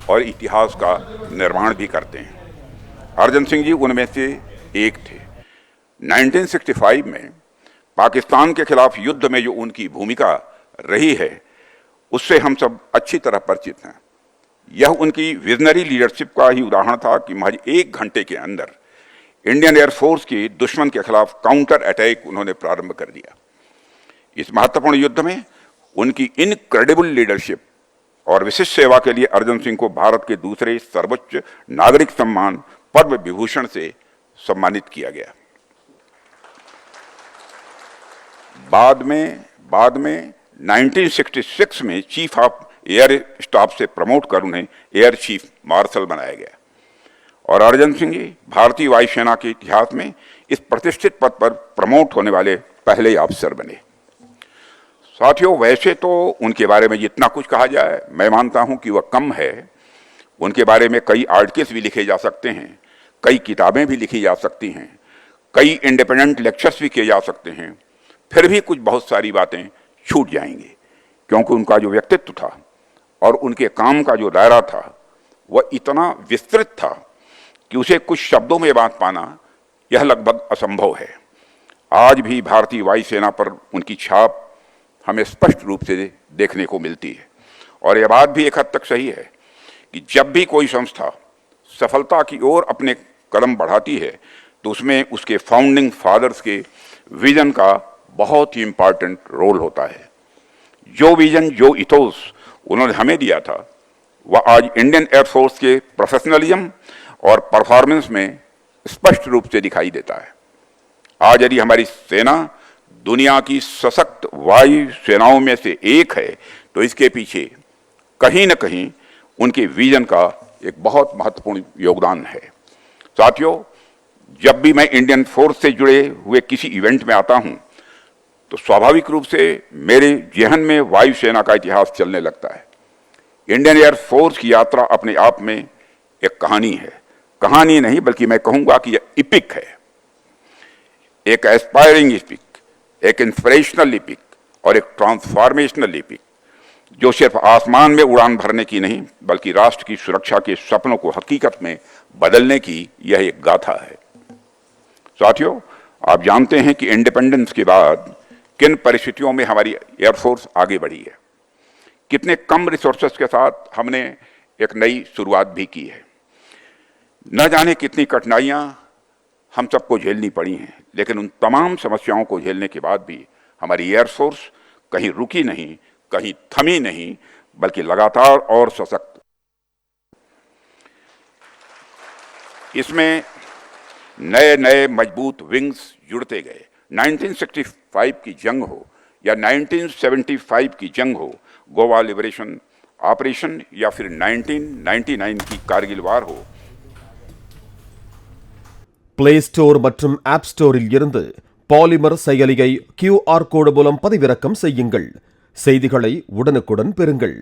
और इतिहास का निर्माण भी करते हैं। अर्जन सिंह जी उनमें से एक थे। 1965 में पाकिस्तान के खिलाफ युद्ध में जो उनकी भूमिका रही है उससे हम सब अच्छी तरह परिचित हैं। यह उनकी विजनरी लीडरशिप का ही उदाहरण था कि महज 1 घंटे के अंदर इंडियन एयरफोर्स की दुश्मन के खिलाफ काउंटर अटैक उन्होंने प्रारंभ कर दिया। इस महत्वपूर्ण युद्ध में उनकी इनक्रेडिबल लीडरशिप और विशिष्ट सेवा के लिए अर्जन सिंह को भारत के दूसरे सर्वोच्च नागरिक सम्मान पद्म विभूषण से सम्मानित किया गया। बाद में 1966 में चीफ ऑफ एयर स्टाफ से प्रमोट कर उन्हें एयर चीफ मार्शल बनाया गया और अर्जन सिंह जी भारतीय वायुसेना के इतिहास में इस प्रतिष्ठित पद पर प्रमोट होने वाले पहले अफसर बने। साथियों, वैसे तो उनके बारे में जितना कुछ कहा जाए मैं मानता हूं कि वह कम है। उनके बारे में कई आर्टिकल्स भी लिखे जा सकते हैं, कई किताबें भी लिखी जा सकती हैं, कई इंडिपेंडेंट लेक्चर्स भी किए जा सकते हैं, फिर भी कुछ बहुत सारी बातें छूट जाएंगी क्योंकि उनका जो व्यक्तित्व था और उनके काम का जो दायरा था वह इतना विस्तृत था कि उसे कुछ शब्दों में बांध पाना यह लगभग असंभव है। आज भी भारतीय वायुसेना पर उनकी छाप हमें स्पष्ट रूप से देखने को मिलती है और यह बात भी एक हद तक सही है कि जब भी कोई संस्था सफलता की ओर अपने कदम बढ़ाती है तो उसमें उसके फाउंडिंग फादर्स के विजन का बहुत ही इम्पॉर्टेंट रोल होता है। जो विजन, जो इथोस उन्होंने हमें दिया था वह आज इंडियन एयरफोर्स के प्रोफेशनलिज्म और परफॉर्मेंस में स्पष्ट रूप से दिखाई देता है। आज यदि हमारी सेना दुनिया की सशक्त वायु सेनाओं में से एक है तो इसके पीछे कहीं न कहीं उनके विजन का एक बहुत महत्वपूर्ण योगदान है। साथियों, जब भी मैं इंडियन फोर्स से जुड़े हुए किसी इवेंट में आता हूं तो स्वाभाविक रूप से मेरे जहन में वायुसेना का इतिहास चलने लगता है। इंडियन एयर फोर्स की यात्रा अपने आप में एक कहानी है। कहानी नहीं बल्कि मैं कहूंगा कि यह इपिक है, एक एस्पायरिंग इपिक, एक इंस्पिरेशनल इपिक और एक ट्रांसफॉर्मेशनल इपिक जो सिर्फ आसमान में उड़ान भरने की नहीं बल्कि राष्ट्र की सुरक्षा के सपनों को हकीकत में बदलने की यह एक गाथा है। साथियों, आप जानते हैं कि इंडिपेंडेंस के बाद किन परिस्थितियों में हमारी एयरफोर्स आगे बढ़ी है। कितने कम रिसोर्सेस के साथ हमने एक नई शुरुआत भी की है। न जाने कितनी कठिनाइयां हम सबको झेलनी पड़ी हैं, लेकिन उन तमाम समस्याओं को झेलने के बाद भी हमारी एयरफोर्स कहीं रुकी नहीं, कहीं थमी नहीं, बल्कि लगातार और सशक्त। इसमें नए नए मजबूत विंग्स जुड़ते गए। 1965 की जंग हो या 1975 की जंग हो, गोवा लिबरेशन ऑपरेशन या फिर 1999 की कारगिल वार हो। பிளே ஸ்டோர் மற்றும் ஆப் ஸ்டோரில் இருந்து பாலிமர் செயலியை QR கோடு மூலம் பதிவிறக்கம் செய்யுங்கள். செய்திகளை உடனுக்குடன் பெறுங்கள்.